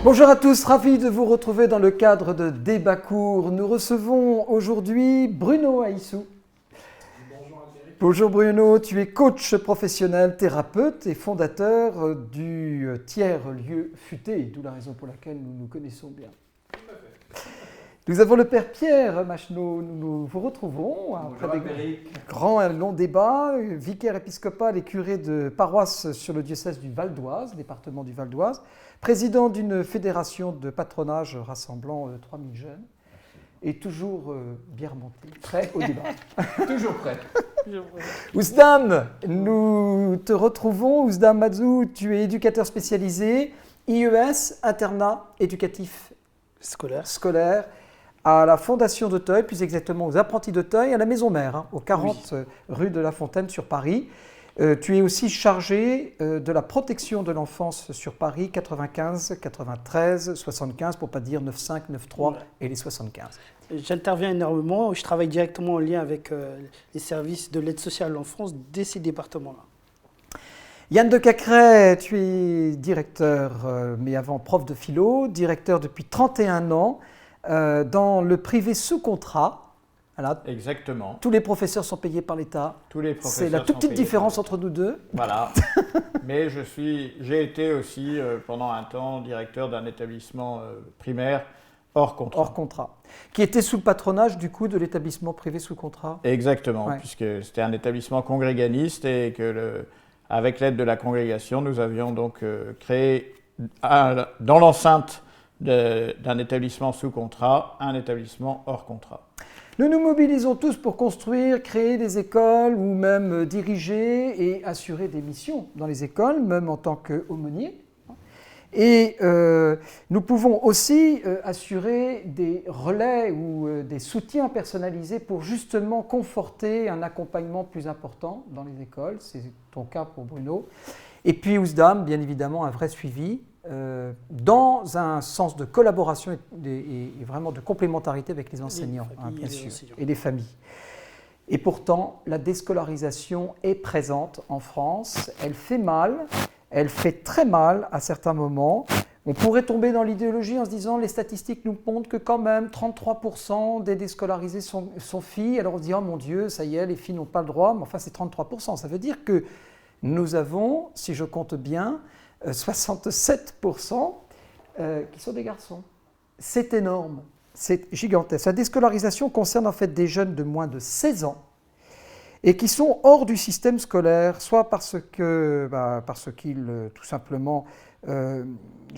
Bonjour à tous, ravi de vous retrouver dans le cadre de Débat court. Nous recevons aujourd'hui Bruno Aissou. Bonjour Bruno, tu es coach professionnel, thérapeute et fondateur du tiers-lieu futé, d'où la raison pour laquelle nous nous connaissons bien. Nous avons le père Pierre Macheneau, nous vous retrouvons après des grands et longs débats, vicaire épiscopal et curé de paroisse sur le diocèse du Val d'Oise, département du Val d'Oise, président d'une fédération de patronage rassemblant 3000 jeunes et toujours bien remonté, prêt au débat. Toujours prêt. Ousdam, nous te retrouvons. Ousdam Mazou, tu es éducateur spécialisé, IES, internat éducatif scolaire à la Fondation d'Auteuil, plus exactement aux Apprentis d'Auteuil, à la Maison Mère, au 40 rue de la Fontaine sur Paris. Tu es aussi chargé de la protection de l'enfance sur Paris, 95, 93, 75, pour ne pas dire 95, 93 et les 75. J'interviens énormément, je travaille directement en lien avec les services de l'aide sociale à l'enfance de ces départements-là. Yann de Cacrès, tu es directeur, mais avant prof de philo, directeur depuis 31 ans dans le privé sous contrat. Voilà. Exactement. Tous les professeurs sont payés par l'État. Tous les professeurs. C'est la toute petite différence entre nous deux. Voilà. Mais j'ai été aussi pendant un temps directeur d'un établissement primaire hors contrat. Hors contrat. Qui était sous le patronage du coup de l'établissement privé sous contrat. Exactement, Ouais. puisque c'était un établissement congréganiste et que avec l'aide de la congrégation, nous avions donc créé dans l'enceinte d'un établissement sous contrat, un établissement hors contrat. Nous nous mobilisons tous pour construire, créer des écoles ou même diriger et assurer des missions dans les écoles, même en tant qu'aumônier. Et nous pouvons aussi assurer des relais ou des soutiens personnalisés pour justement conforter un accompagnement plus important dans les écoles. C'est ton cas pour Bruno. Et puis Ousdam, bien évidemment, un vrai suivi dans un sens de collaboration et vraiment de complémentarité avec les enseignants, bien sûr, et les familles. Et pourtant, la déscolarisation est présente en France. Elle fait mal, elle fait très mal à certains moments. On pourrait tomber dans l'idéologie en se disant les statistiques nous montrent que quand même 33% des déscolarisés sont filles. Alors on se dit oh mon Dieu, ça y est, les filles n'ont pas le droit, mais enfin c'est 33%. Ça veut dire que nous avons, si je compte bien, 67% qui sont des garçons. C'est énorme, c'est gigantesque. La déscolarisation concerne en fait des jeunes de moins de 16 ans et qui sont hors du système scolaire, soit parce qu'ils, tout simplement, je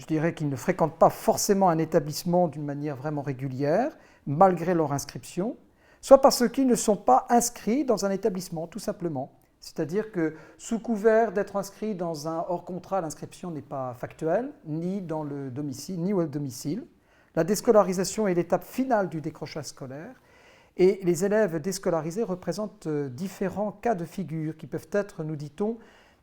dirais qu'ils ne fréquentent pas forcément un établissement d'une manière vraiment régulière, malgré leur inscription, soit parce qu'ils ne sont pas inscrits dans un établissement, tout simplement. C'est-à-dire que sous couvert d'être inscrit dans un hors contrat, l'inscription n'est pas factuelle, ni dans le domicile, ni au domicile. La déscolarisation est l'étape finale du décrochage scolaire. Et les élèves déscolarisés représentent différents cas de figure qui peuvent être, nous dit-on,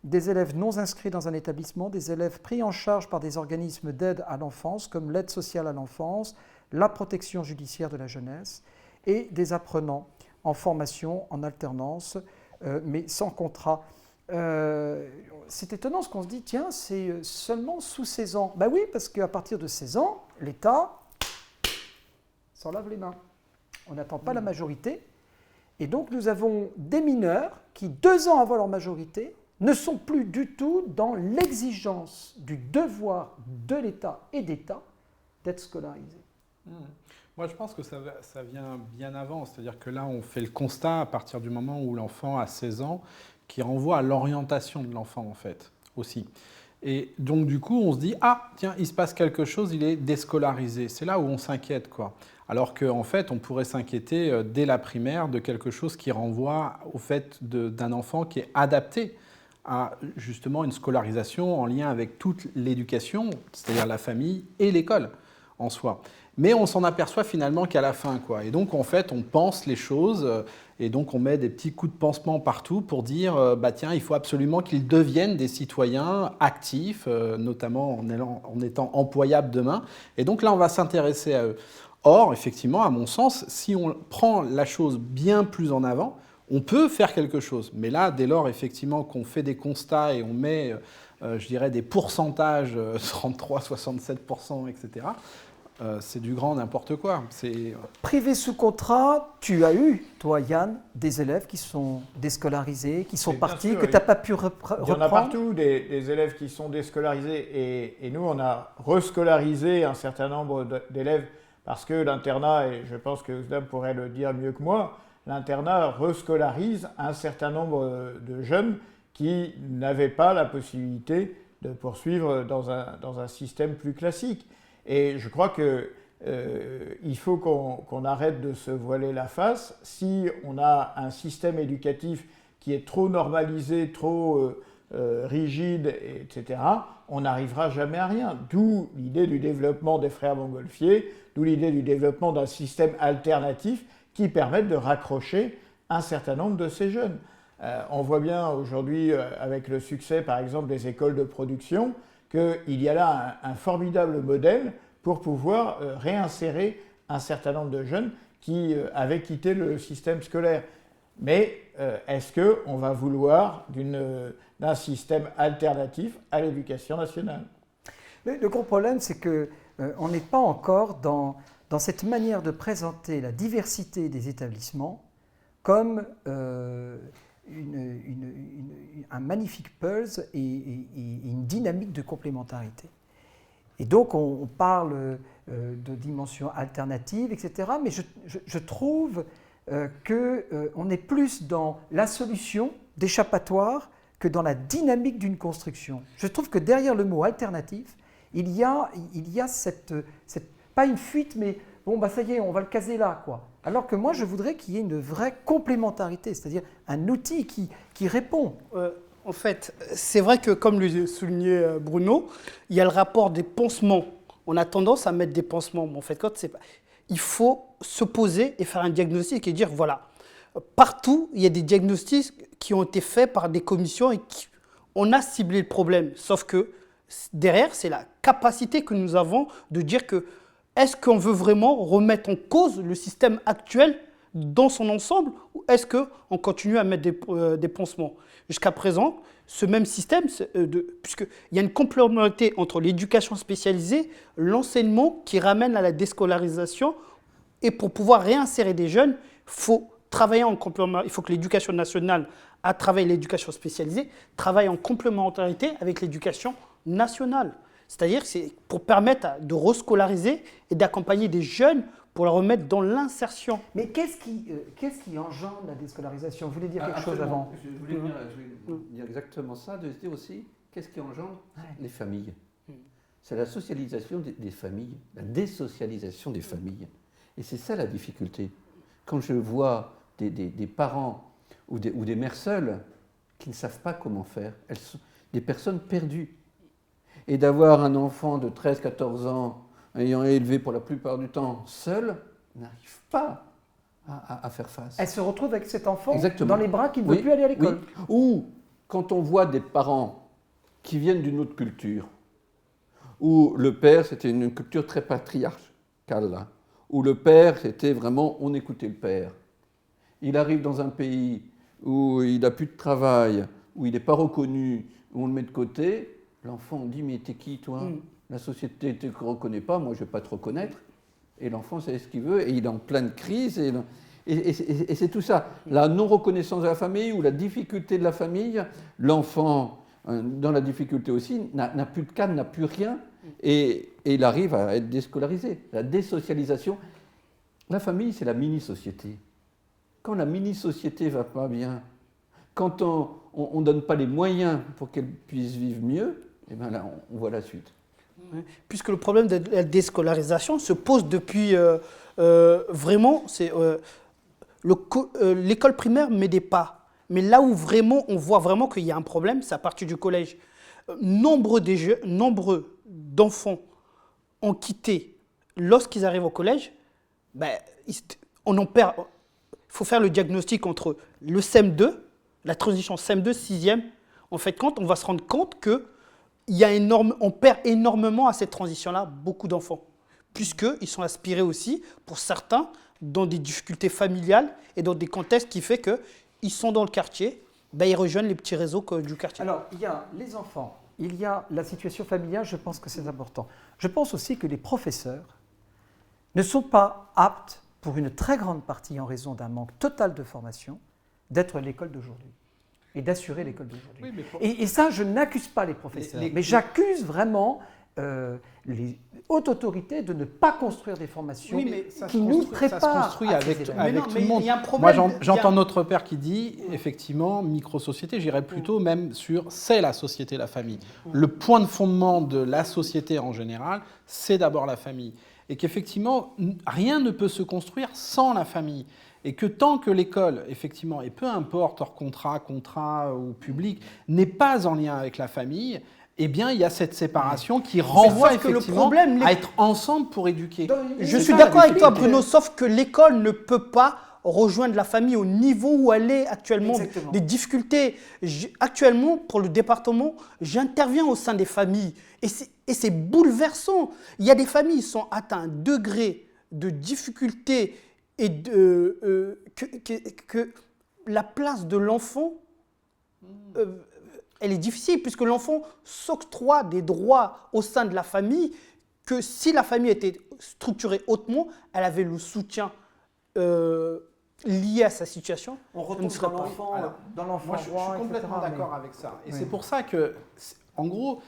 des élèves non inscrits dans un établissement, des élèves pris en charge par des organismes d'aide à l'enfance, comme l'aide sociale à l'enfance, la protection judiciaire de la jeunesse, et des apprenants en formation, en alternance, mais sans contrat. C'est étonnant ce qu'on se dit, tiens, c'est seulement sous 16 ans. Ben oui, parce qu'à partir de 16 ans, l'État s'en lave les mains. On n'attend pas la majorité. Et donc nous avons des mineurs qui, 2 ans avant leur majorité, ne sont plus du tout dans l'exigence du devoir de l'État et d'État d'être scolarisés. Moi, je pense que ça vient bien avant. C'est-à-dire que là, on fait le constat à partir du moment où l'enfant a 16 ans, qui renvoie à l'orientation de l'enfant, en fait, aussi. Et donc, du coup, on se dit, ah, tiens, il se passe quelque chose, il est déscolarisé. C'est là où on s'inquiète, quoi. Alors qu'en fait, on pourrait s'inquiéter dès la primaire de quelque chose qui renvoie au fait d'un enfant qui est adapté à justement une scolarisation en lien avec toute l'éducation, c'est-à-dire la famille et l'école en soi. Mais on s'en aperçoit finalement qu'à la fin, quoi. Et donc, en fait, on pense les choses et donc on met des petits coups de pansement partout pour dire, bah tiens, il faut absolument qu'ils deviennent des citoyens actifs, notamment en étant employables demain. Et donc là, on va s'intéresser à eux. Or, effectivement, à mon sens, si on prend la chose bien plus en avant, on peut faire quelque chose. Mais là, dès lors, effectivement, qu'on fait des constats et on met je dirais, des pourcentages, 33, 67%, etc., c'est du grand n'importe quoi. Privé sous contrat, tu as eu, toi Yann, des élèves qui sont déscolarisés, qui sont partis, sûr, que tu n'as pas pu reprendre. Il y en a partout des élèves qui sont déscolarisés et nous on a rescolarisé un certain nombre d'élèves parce que l'internat, et je pense que Ousdam pourrait le dire mieux que moi, l'internat rescolarise un certain nombre de jeunes qui n'avaient pas la possibilité de poursuivre dans un système plus classique. Et je crois qu'il faut qu'on arrête de se voiler la face. Si on a un système éducatif qui est trop normalisé, trop rigide, etc., on n'arrivera jamais à rien. D'où l'idée du développement des frères Montgolfier, d'où l'idée du développement d'un système alternatif qui permette de raccrocher un certain nombre de ces jeunes. On voit bien aujourd'hui, avec le succès par exemple des écoles de production, qu'il y a là un formidable modèle pour pouvoir réinsérer un certain nombre de jeunes qui avaient quitté le système scolaire. Mais est-ce qu'on va vouloir d'un système alternatif à l'éducation nationale? Le gros problème, c'est qu'on n'est pas encore dans cette manière de présenter la diversité des établissements comme un magnifique puzzle et une dynamique de complémentarité. Et donc on parle de dimensions alternatives, etc. Mais je trouve qu'on est plus dans la solution d'échappatoire que dans la dynamique d'une construction. Je trouve que derrière le mot alternatif, il y a cette pas une fuite, mais bon, bah ça y est, on va le caser là, quoi. Alors que moi, je voudrais qu'il y ait une vraie complémentarité, c'est-à-dire un outil qui répond. En fait, c'est vrai que, comme le soulignait Bruno, il y a le rapport des pansements. On a tendance à mettre des pansements, mais en fait, il faut se poser et faire un diagnostic et dire, voilà, partout, il y a des diagnostics qui ont été faits par des commissions et on a ciblé le problème. Sauf que derrière, c'est la capacité que nous avons de dire que est-ce qu'on veut vraiment remettre en cause le système actuel dans son ensemble ou est-ce qu'on continue à mettre des pansements? Jusqu'à présent, ce même système, puisqu'il y a une complémentarité entre l'éducation spécialisée, l'enseignement qui ramène à la déscolarisation, et pour pouvoir réinsérer des jeunes, il faut travailler en complémentarité. Il faut que l'éducation nationale, à travers l'éducation spécialisée, travaille en complémentarité avec l'éducation nationale. C'est-à-dire c'est pour permettre de rescolariser et d'accompagner des jeunes pour les remettre dans l'insertion. Mais qu'est-ce qui engendre la déscolarisation? Vous voulez dire quelque chose avant? Je voulais dire exactement ça, de se dire aussi, qu'est-ce qui engendre les familles? C'est la socialisation des familles, la désocialisation des familles. Et c'est ça la difficulté. Quand je vois des parents ou des mères seules qui ne savent pas comment faire, elles sont des personnes perdues. Et d'avoir un enfant de 13-14 ans ayant élevé pour la plupart du temps seul, n'arrive pas à faire face. Elle se retrouve avec cet enfant Exactement. Dans les bras qui ne veut plus aller à l'école. Oui. Ou quand on voit des parents qui viennent d'une autre culture, où le père, c'était une culture très patriarcale, là, où le père, c'était vraiment, on écoutait le père. Il arrive dans un pays où il n'a plus de travail, où il n'est pas reconnu, où on le met de côté, l'enfant dit, mais t'es qui toi? La société ne te reconnaît pas, moi je ne vais pas te reconnaître. Et l'enfant sait ce qu'il veut, et il est en pleine crise. Et c'est tout ça. La non-reconnaissance de la famille ou la difficulté de la famille, l'enfant, dans la difficulté aussi, n'a plus de cadre, n'a plus rien, et il arrive à être déscolarisé. La désocialisation. La famille, c'est la mini-société. Quand la mini-société ne va pas bien, quand on ne donne pas les moyens pour qu'elle puisse vivre mieux, et bien là, on voit la suite. Puisque le problème de la déscolarisation se pose depuis vraiment, c'est l'école primaire met des pas. Mais là où vraiment on voit vraiment qu'il y a un problème, c'est à partir du collège. Nombreux d'enfants ont quitté lorsqu'ils arrivent au collège. On en perd. Il faut faire le diagnostic entre le CM2, la transition CM2, 6e. En fait, quand on va se rendre compte que on perd énormément à cette transition-là beaucoup d'enfants, puisqu'ils sont aspirés aussi, pour certains, dans des difficultés familiales et dans des contextes qui font qu'ils sont dans le quartier, ils rejoignent les petits réseaux du quartier. Alors, il y a les enfants il y a la situation familiale, je pense que c'est important. Je pense aussi que les professeurs ne sont pas aptes, pour une très grande partie en raison d'un manque total de formation, d'être l'école d'aujourd'hui et d'assurer l'école d'aujourd'hui. Oui, mais Et ça, je n'accuse pas les professeurs, mais j'accuse vraiment les hautes autorités de ne pas construire des formations qui nous préparent. Ça se construit à avec, ces avec éléments. tout le monde. Il y a un problème. Moi, j'entends notre père qui dit, effectivement, micro-société, j'irais plutôt même sur c'est la société, la famille. Le point de fondement de la société en général, c'est d'abord la famille. Et qu'effectivement, rien ne peut se construire sans la famille. Et que tant que l'école, effectivement, et peu importe hors contrat ou public, n'est pas en lien avec la famille, eh bien, il y a cette séparation qui renvoie effectivement à être ensemble pour éduquer. Je suis d'accord avec toi, Bruno, sauf que l'école ne peut pas rejoindre la famille au niveau où elle est actuellement. Exactement. Des difficultés. Actuellement, pour le département, j'interviens au sein des familles. Et c'est bouleversant. Il y a des familles qui sont atteintes un degré de difficulté et que la place de l'enfant, elle est difficile, puisque l'enfant s'octroie des droits au sein de la famille que si la famille était structurée hautement, elle avait le soutien lié à sa situation. On retombe dans l'enfant Moi, je suis roi, complètement etc., d'accord avec ça. Et c'est pour ça que, en gros,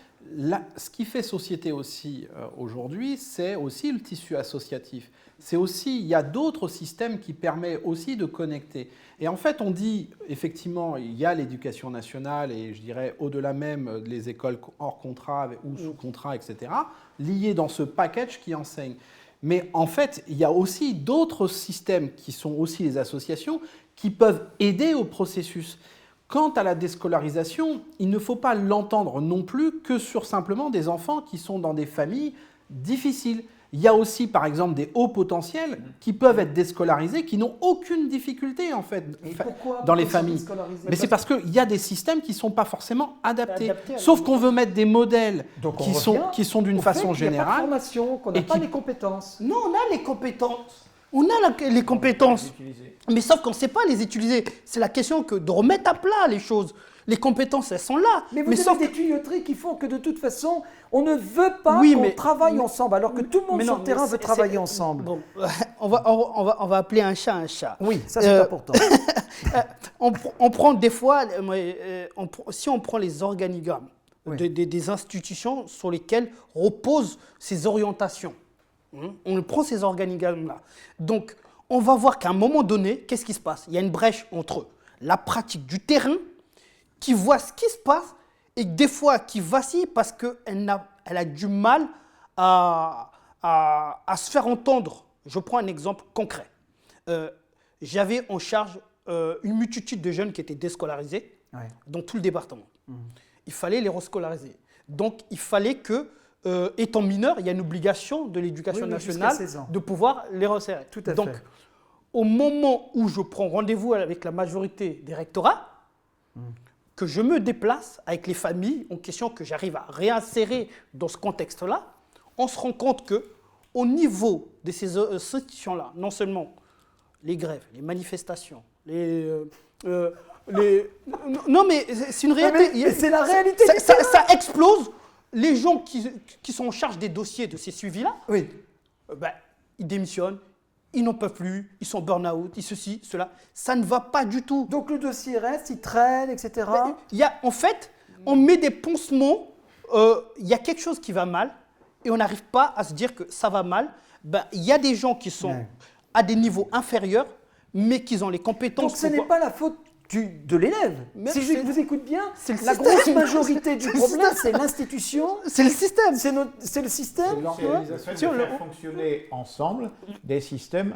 ce qui fait société aussi aujourd'hui, c'est aussi le tissu associatif. C'est aussi, il y a d'autres systèmes qui permettent aussi de connecter. Et en fait, on dit, effectivement, il y a l'éducation nationale et je dirais au-delà même les écoles hors contrat ou sous contrat, etc., liées dans ce package qui enseigne. Mais en fait, il y a aussi d'autres systèmes qui sont aussi les associations qui peuvent aider au processus. Quant à la déscolarisation, il ne faut pas l'entendre non plus que sur simplement des enfants qui sont dans des familles difficiles. Il y a aussi, par exemple, des hauts potentiels qui peuvent être déscolarisés, qui n'ont aucune difficulté, en fait, dans les familles. Mais c'est parce qu'il y a des systèmes qui ne sont pas forcément adaptés. Sauf qu'on veut mettre des modèles qui sont d'une façon générale. Il n'y a pas de formation, qu'on n'a pas les compétences. Non, on a les compétences. On a les compétences. Mais sauf qu'on ne sait pas les utiliser. C'est la question de remettre à plat les choses. Les compétences, elles sont là. Mais vous avez des tuyauteries qui font que de toute façon, on ne veut pas qu'on travaille ensemble, alors que tout le monde sur le terrain veut travailler ensemble. Bon, on va appeler un chat un chat. Oui, ça c'est important. On prend des fois, si on prend les organigrammes des institutions sur lesquelles reposent ces orientations, on prend ces organigrammes-là. Donc, on va voir qu'à un moment donné, qu'est-ce qui se passe? Il y a une brèche entre la pratique du terrain, qui voit ce qui se passe et des fois qui vacille parce qu'elle a du mal à se faire entendre. Je prends un exemple concret. J'avais en charge une multitude de jeunes qui étaient déscolarisés dans tout le département. Il fallait les rescolariser. Donc, il fallait que, étant mineurs, il y a une obligation de l'éducation nationale de pouvoir les resserrer. Tout à Donc, fait. au moment où je prends rendez-vous avec la majorité des rectorats, que je me déplace avec les familles en question, que j'arrive à réinsérer dans ce contexte-là, on se rend compte qu'au niveau de ces institutions-là, non seulement les grèves, les manifestations, non mais c'est une réalité. C'est la réalité. Ça explose. Les gens qui sont en charge des dossiers de ces suivis-là, ils démissionnent. Ils n'en peuvent plus, ils sont burn-out, ils ceci, cela. Ça ne va pas du tout. Donc le dossier reste, il traîne, etc. En fait, on met des pansements, il y a quelque chose qui va mal et on n'arrive pas à se dire que ça va mal. Il y a des gens qui sont à des niveaux inférieurs, mais qui ont les compétences. Donc ce n'est pas la faute de l'élève. Si je vous écoute bien, la système. grosse majorité du problème, c'est l'institution. C'est le système. C'est le système. C'est l'organisation de faire fonctionner ensemble des systèmes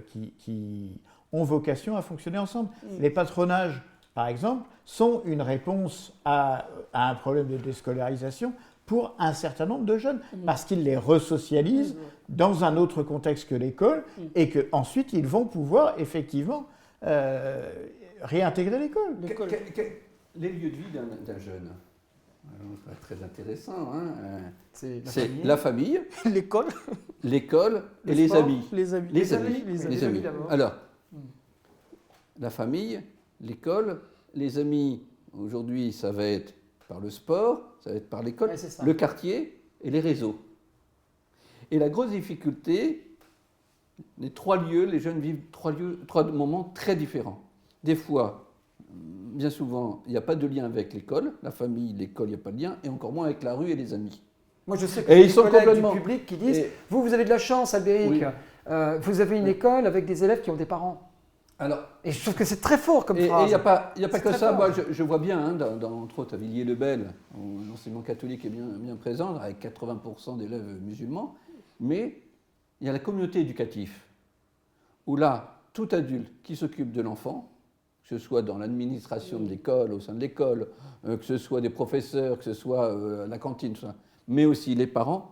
qui ont vocation à fonctionner ensemble. Les patronages, par exemple, sont une réponse à un problème de déscolarisation pour un certain nombre de jeunes, parce qu'ils les resocialisent dans un autre contexte que l'école, et qu'ensuite ils vont pouvoir effectivement réintégrer l'école. Les lieux de vie d'un jeune, très intéressant, c'est la la famille, l'école, et les amis. Les amis. Les amis. Alors, la famille, l'école, les amis, aujourd'hui, ça va être par le sport, ça va être par l'école, Ouais, c'est ça. le quartier et les réseaux. Et la grosse difficulté, les 3 lieux, les jeunes vivent 3 moments très différents. Des fois, bien souvent, il n'y a pas de lien avec l'école, la famille, l'école, il n'y a pas de lien, et encore moins avec la rue et les amis. Moi, je sais que Et j'ai ils des sont collègues complètement- du public qui disent et- vous avez de la chance, Albéric. Oui. Vous avez une école avec des élèves qui ont des parents. Alors, Et je trouve que c'est très fort comme et il phrase. n'y a pas C'est que très ça. fort. Moi, je vois bien, hein, entre autres, à Villiers-le-Bel, où l'enseignement catholique est bien présent, avec 80% d'élèves musulmans, mais il y a la communauté éducative, où là, tout adulte qui s'occupe de l'enfant, que ce soit dans l'administration de l'école, au sein de l'école, que ce soit des professeurs, que ce soit à la cantine, tout ça, mais aussi les parents,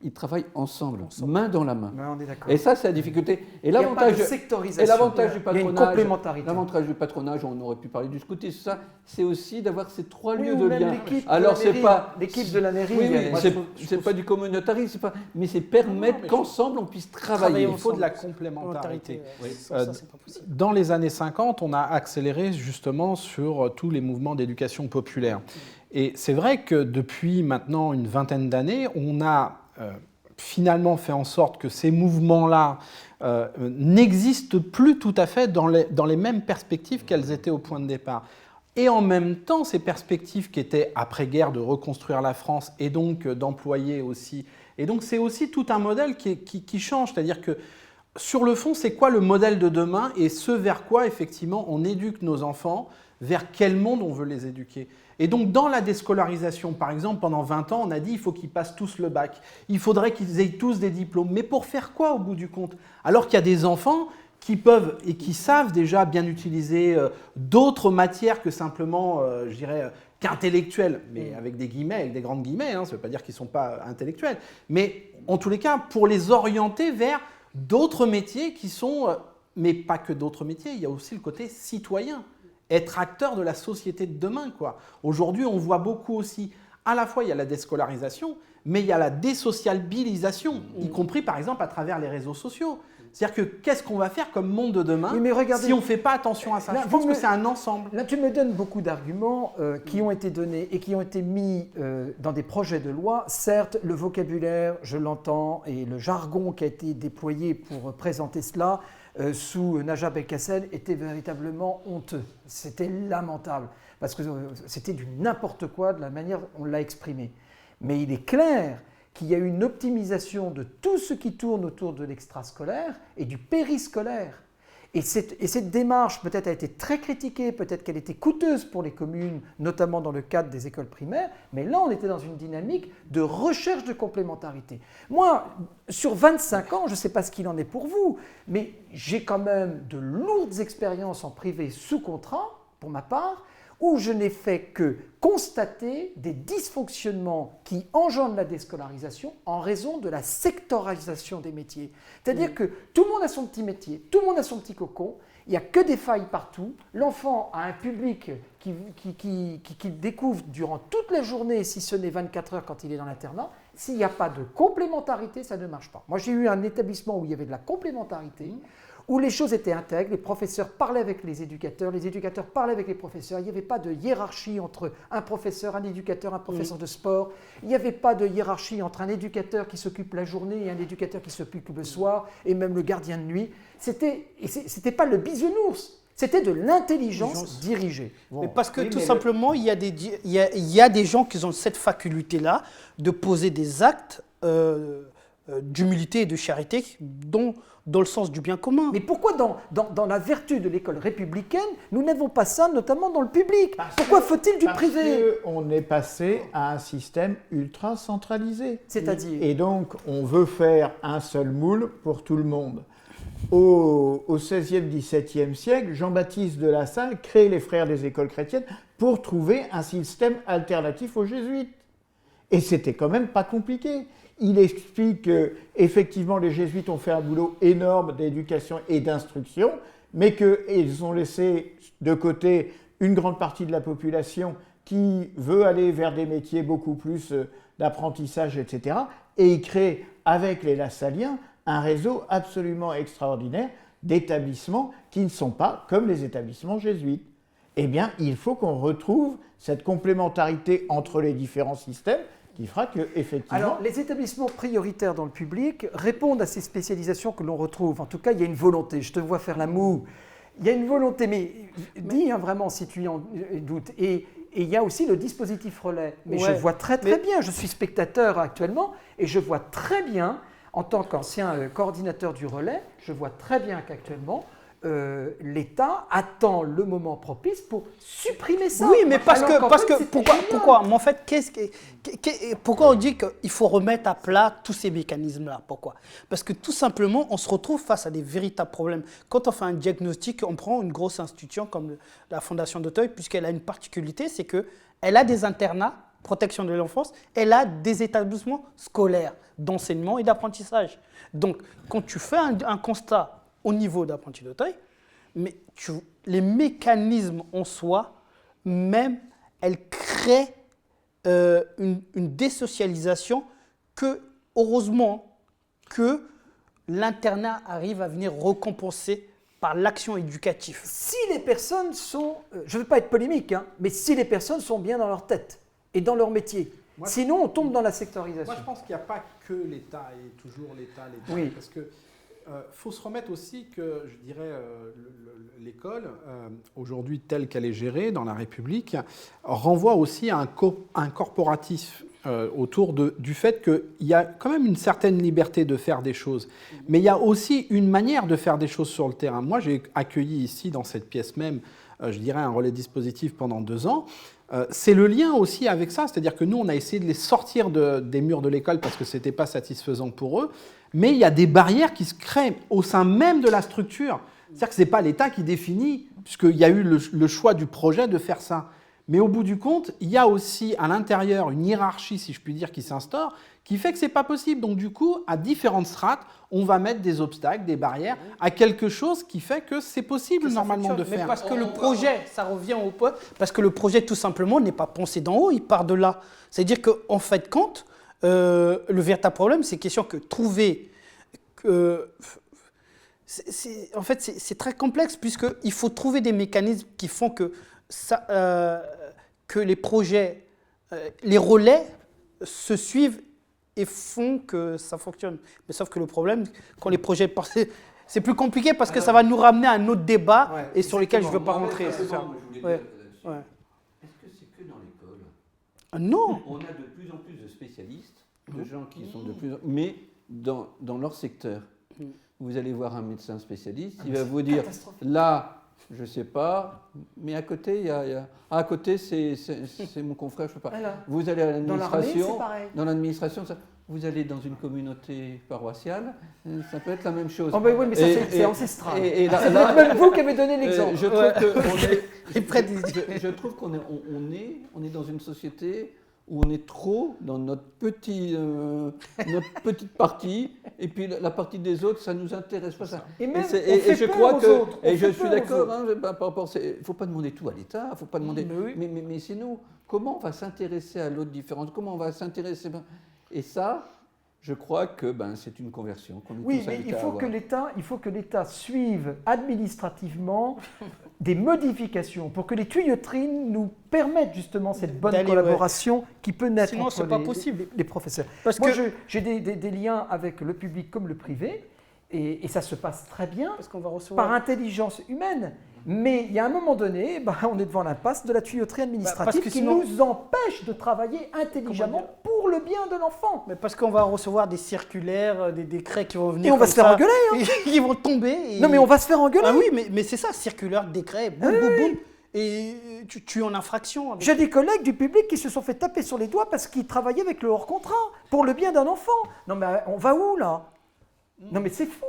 ils travaillent ensemble, main dans la main. Ouais, on est d'accord. Et ça, c'est la difficulté. Et Il n'y a pas de l'avantage sectorisation. et l'avantage du Il y a une patronage, complémentarité. l'avantage du patronage, on aurait pu parler du scoutisme, ça, c'est aussi d'avoir ces 3 Oui, lieux ou de même lien. l'équipe de Alors la c'est mairie. pas L'équipe de la mairie. Oui, il y a- oui, moi, c'est je trouve- pas du communautarisme, c'est pas, mais c'est permettre mais je- qu'ensemble on puisse travailler. Il faut de la Complémentarité. complémentarité. Ouais, sans Euh, ça, c'est pas possible. Dans les années 50, on a accéléré justement sur tous les mouvements d'éducation populaire. Et c'est vrai que depuis maintenant une vingtaine d'années, on a finalement fait en sorte que ces mouvements-là n'existent plus tout à fait dans les mêmes perspectives qu'elles étaient au point de départ. Et en même temps, ces perspectives qui étaient après-guerre de reconstruire la France et donc d'employer aussi. Et donc c'est aussi tout un modèle qui change, c'est-à-dire que sur le fond, c'est quoi le modèle de demain et ce vers quoi, effectivement, on éduque nos enfants, vers quel monde on veut les éduquer. Et donc, dans la déscolarisation, par exemple, pendant 20 ans, on a dit il faut qu'ils passent tous le bac. Il faudrait qu'ils aient tous des diplômes. Mais pour faire quoi, au bout du compte? Alors qu'il y a des enfants qui peuvent et qui savent déjà bien utiliser d'autres matières que simplement, je dirais, qu'intellectuels, mais avec des guillemets, avec des grandes guillemets, hein, ça ne veut pas dire qu'ils ne sont pas intellectuels. Mais en tous les cas, pour les orienter vers d'autres métiers qui sont, mais pas que d'autres métiers, il y a aussi le côté citoyen, être acteur de la société de demain, quoi. Aujourd'hui, on voit beaucoup aussi, à la fois il y a la déscolarisation, mais il y a la désociabilisation, y compris par exemple à travers les réseaux sociaux. C'est-à-dire que qu'est-ce qu'on va faire comme monde de demain Oui, mais regardez- si on ne fait pas attention à ça? Là, Je pense vous que me- c'est un ensemble. Là, tu me donnes beaucoup d'arguments qui ont été donnés et qui ont été mis dans des projets de loi. Certes, le vocabulaire, je l'entends, et le jargon qui a été déployé pour présenter cela sous Najat Belkacem était véritablement honteux. C'était lamentable, parce que c'était du n'importe quoi de la manière dont on l'a exprimé. Mais il est clair qu'il y a une optimisation de tout ce qui tourne autour de l'extrascolaire et du périscolaire. Et cette démarche peut-être a été très critiquée, peut-être qu'elle était coûteuse pour les communes, notamment dans le cadre des écoles primaires, mais là on était dans une dynamique de recherche de complémentarité. Moi, sur 25 ans, je ne sais pas ce qu'il en est pour vous, mais j'ai quand même de lourdes expériences en privé sous contrat, pour ma part, où je n'ai fait que constater des dysfonctionnements qui engendrent la déscolarisation en raison de la sectorisation des métiers. C'est-à-dire que tout le monde a son petit métier, tout le monde a son petit cocon, il n'y a que des failles partout, l'enfant a un public qui découvre durant toute la journée, si ce n'est 24 heures quand il est dans l'internat. S'il n'y a pas de complémentarité, ça ne marche pas. Moi j'ai eu un établissement où il y avait de la complémentarité, où les choses étaient intègres, les professeurs parlaient avec les éducateurs parlaient avec les professeurs, il n'y avait pas de hiérarchie entre un professeur, un éducateur, un professeur de sport, il n'y avait pas de hiérarchie entre un éducateur qui s'occupe la journée et un éducateur qui s'occupe le soir, et même le gardien de nuit. C'était pas le bisounours, c'était de l'intelligence dirigée. Bon. Mais parce que Oui, tout mais simplement, il y a des gens qui ont cette faculté-là de poser des actes d'humilité et de charité dans le sens du bien commun. Mais pourquoi dans la vertu de l'école républicaine, nous n'avons pas ça, notamment dans le public? Pourquoi faut-il du privé? Parce qu'on est passé à un système ultra centralisé. C'est-à-dire? Et donc, on veut faire un seul moule pour tout le monde. Au XVIe, XVIIe siècle, Jean-Baptiste de La Salle crée les Frères des écoles chrétiennes pour trouver un système alternatif aux jésuites. Et c'était quand même pas compliqué. Il explique qu'effectivement les jésuites ont fait un boulot énorme d'éducation et d'instruction, mais qu'ils ont laissé de côté une grande partie de la population qui veut aller vers des métiers beaucoup plus d'apprentissage, etc. Et il crée, avec les Lassaliens, un réseau absolument extraordinaire d'établissements qui ne sont pas comme les établissements jésuites. eh bien, il faut qu'on retrouve cette complémentarité entre les différents systèmes qui fera que, effectivement... Alors, les établissements prioritaires dans le public répondent à ces spécialisations que l'on retrouve. En tout cas, il y a une volonté. Je te vois faire la moue. Il y a une volonté, mais dis vraiment si tu en doutes. Et il y a aussi le dispositif relais. Mais je vois très bien, je suis spectateur actuellement, et je vois très bien, en tant qu'ancien coordinateur du relais, je vois très bien qu'actuellement, l'État attend le moment propice pour supprimer ça. Oui, mais pourquoi mais en fait, pourquoi on dit qu'il faut remettre à plat tous ces mécanismes-là? Pourquoi? Parce que tout simplement, on se retrouve face à des véritables problèmes. Quand on fait un diagnostic, on prend une grosse institution comme la Fondation d'Auteuil, puisqu'elle a une particularité, c'est qu'elle a des internats, protection de l'enfance, elle a des établissements scolaires d'enseignement et d'apprentissage. Donc, quand tu fais un constat au niveau d'apprenti d'Auteuil, mais les mécanismes en soi, même, elles créent une désocialisation que, heureusement, que l'internat arrive à venir récompenser par l'action éducative. Si les personnes sont, je ne veux pas être polémique, mais si les personnes sont bien dans leur tête et dans leur métier, sinon on tombe dans la sectorisation. Moi je pense qu'il n'y a pas que l'État et toujours l'État, oui. Parce que faut se remettre aussi que, je dirais, l'école, aujourd'hui telle qu'elle est gérée dans la République, renvoie aussi à un corporatif autour du fait qu'il y a quand même une certaine liberté de faire des choses. Mais il y a aussi une manière de faire des choses sur le terrain. Moi, j'ai accueilli ici, dans cette pièce même, je dirais, un relais dispositif pendant 2 ans. C'est le lien aussi avec ça, c'est-à-dire que nous, on a essayé de les sortir des murs de l'école parce que ce n'était pas satisfaisant pour eux, mais il y a des barrières qui se créent au sein même de la structure. C'est-à-dire que ce n'est pas l'État qui définit, puisqu'il y a eu le choix du projet de faire ça. Mais au bout du compte, il y a aussi à l'intérieur une hiérarchie, si je puis dire, qui s'instaure, qui fait que ce n'est pas possible. Donc du coup, à différentes strates, on va mettre des obstacles, des barrières, à quelque chose qui fait que c'est possible normalement de faire. Mais parce que le projet, ça revient au point, parce que le projet tout simplement n'est pas pensé d'en haut, il part de là. C'est-à-dire qu'en fait de compte, le véritable problème, c'est question que trouver... en fait, c'est très complexe, puisqu'il faut trouver des mécanismes qui font que les projets, les relais se suivent et font que ça fonctionne. Mais sauf que le problème, quand les projets partent, c'est plus compliqué parce que ça va nous ramener à un autre débat et sur lequel je ne veux pas rentrer. Est-ce que c'est que dans l'école? Non. On a de plus en plus de spécialistes, de gens qui sont de plus en plus... Mais dans leur secteur, vous allez voir un médecin spécialiste, il va vous dire, là... Je ne sais pas, mais à côté, à côté c'est mon confrère, je ne sais pas. Alors, vous allez à l'administration, dans l'administration, vous allez dans une communauté paroissiale, ça peut être la même chose. Oh ben oui, mais ça c'est ancestral. C'est même vous qui avez donné l'exemple. Je trouve qu'on est dans une société où on est trop dans notre petite partie, et puis la partie des autres, ça ne nous intéresse pas. Ça. Et je crois que, et je suis d'accord, il ne faut pas demander tout à l'État, il ne faut pas demander, mais c'est nous, comment on va s'intéresser à l'autre différence, comment on va s'intéresser, et ça, je crois que c'est une conversion. Oui, mais il faut que l'État suive administrativement des modifications pour que les tuyauteries nous permettent justement cette bonne collaboration qui peut naître entre les professeurs. Moi, j'ai des liens avec le public comme le privé et ça se passe très bien par intelligence humaine. Mais il y a un moment donné, on est devant l'impasse de la tuyauterie administrative qui nous empêche de travailler intelligemment pour le bien de l'enfant. Mais parce qu'on va recevoir des circulaires, des décrets qui vont venir. Et on va se faire engueuler. Qui vont tomber. Non, mais on va se faire engueuler. Ah oui, mais c'est ça, circulaire, décret, boum, boum. Et tu es en infraction. J'ai des collègues du public qui se sont fait taper sur les doigts parce qu'ils travaillaient avec le hors-contrat pour le bien d'un enfant. Non, mais on va où là? Non, mais c'est fou.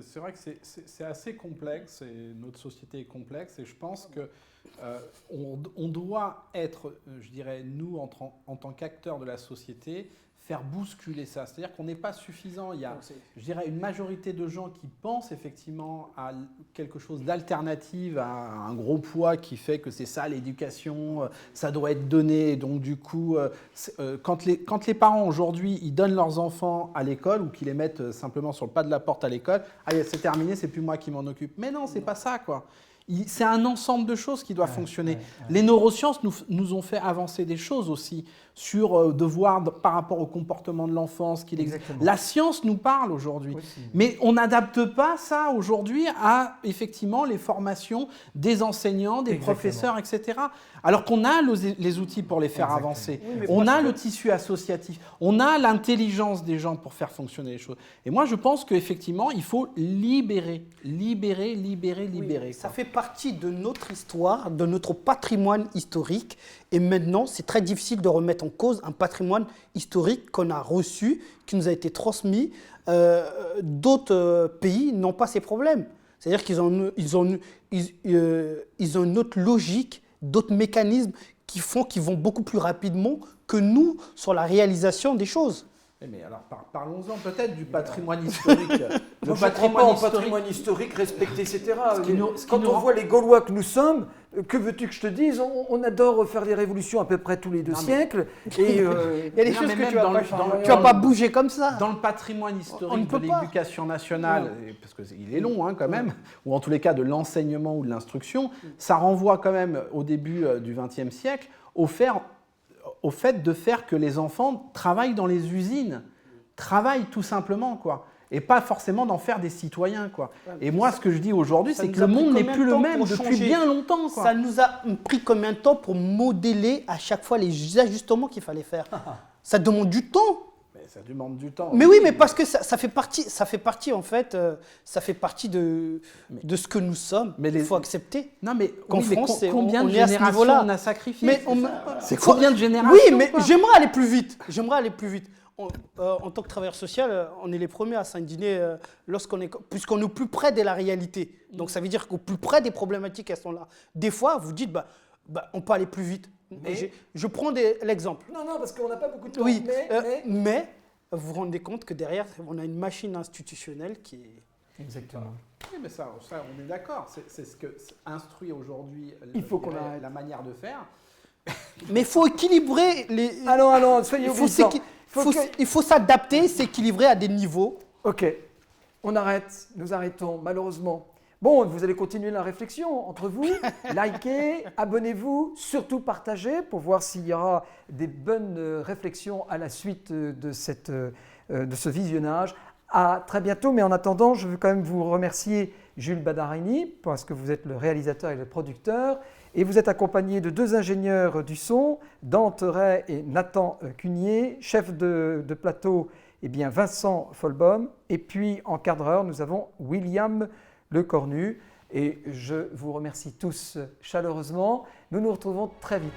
C'est vrai que c'est assez complexe, et notre société est complexe, et je pense qu'on doit être, je dirais, nous, en tant qu'acteurs de la société, faire bousculer ça. C'est-à-dire qu'on n'est pas suffisant. Il y a, je dirais, une majorité de gens qui pensent effectivement à quelque chose d'alternative, à un gros poids qui fait que c'est ça l'éducation, ça doit être donné. Et donc du coup, quand les parents aujourd'hui, ils donnent leurs enfants à l'école ou qu'ils les mettent simplement sur le pas de la porte à l'école, c'est terminé, c'est plus moi qui m'en occupe. Mais non, c'est pas ça, quoi. C'est un ensemble de choses qui doit fonctionner. Les neurosciences nous ont fait avancer des choses aussi sur de voir par rapport au comportement de l'enfant ce qu'il existe. La science nous parle aujourd'hui. Mais on n'adapte pas ça aujourd'hui à effectivement les formations des enseignants, des professeurs, etc. Alors qu'on a les outils pour les faire avancer. Oui, on a le tissu associatif. On a l'intelligence des gens pour faire fonctionner les choses. Et moi, je pense qu'effectivement, il faut libérer. Oui, ça fait partie de notre histoire, de notre patrimoine historique. Et maintenant, c'est très difficile de remettre en cause un patrimoine historique qu'on a reçu, qui nous a été transmis. D'autres pays n'ont pas ces problèmes. C'est-à-dire qu'ils ont une autre logique, d'autres mécanismes qui vont beaucoup plus rapidement que nous sur la réalisation des choses. Mais alors, parlons-en peut-être du patrimoine historique. Le patrimoine historique respecté, etc. Quand on voit les Gaulois que nous sommes, que veux-tu que je te dise, on adore faire des révolutions à peu près tous les 2 siècles. Et il y a des choses que tu ne vas pas bouger comme ça. Dans le patrimoine historique de l'éducation nationale, parce qu'il est long quand même, ou en tous les cas de l'enseignement ou de l'instruction, ça renvoie quand même au début du XXe siècle au fait de faire que les enfants travaillent dans les usines, travaillent tout simplement, quoi. Et pas forcément d'en faire des citoyens, quoi. Et moi, ce que je dis aujourd'hui, c'est que le monde n'est plus le même depuis bien longtemps, quoi. Ça nous a pris combien de temps pour modeler à chaque fois les ajustements qu'il fallait faire? Ça demande du temps. Ça demande du temps. Mais oui, mais parce que ça fait partie en fait, ça fait partie de ce que nous sommes. Mais il faut accepter. Non, mais qu'en France, combien de générations on a sacrifié? C'est combien de générations? Oui, mais j'aimerais aller plus vite. En tant que travailleur social, on est les premiers à s'indigner puisqu'on est au plus près de la réalité. Donc ça veut dire qu'au plus près des problématiques, elles sont là. Des fois, vous dites, on peut aller plus vite. Je prends l'exemple. Non, parce qu'on n'a pas beaucoup de temps. Oui, mais vous vous rendez compte que derrière, on a une machine institutionnelle qui est... Exactement. Oui, mais ça on est d'accord. C'est ce que instruit aujourd'hui la manière de faire. Mais il faut équilibrer les... Allons, soyez il faut s'adapter, s'équilibrer à des niveaux. Ok, nous arrêtons, malheureusement. Bon, vous allez continuer la réflexion entre vous, likez, abonnez-vous, surtout partagez pour voir s'il y aura des bonnes réflexions à la suite de ce visionnage. À très bientôt, mais en attendant, je veux quand même vous remercier Jules Badarini parce que vous êtes le réalisateur et le producteur et vous êtes accompagné de 2 ingénieurs du son, Dante Ray et Nathan Cunier, chef de plateau, Vincent Folbaum, et puis en cadreur, nous avons William Le Cornu. Et je vous remercie tous chaleureusement. Nous nous retrouvons très vite.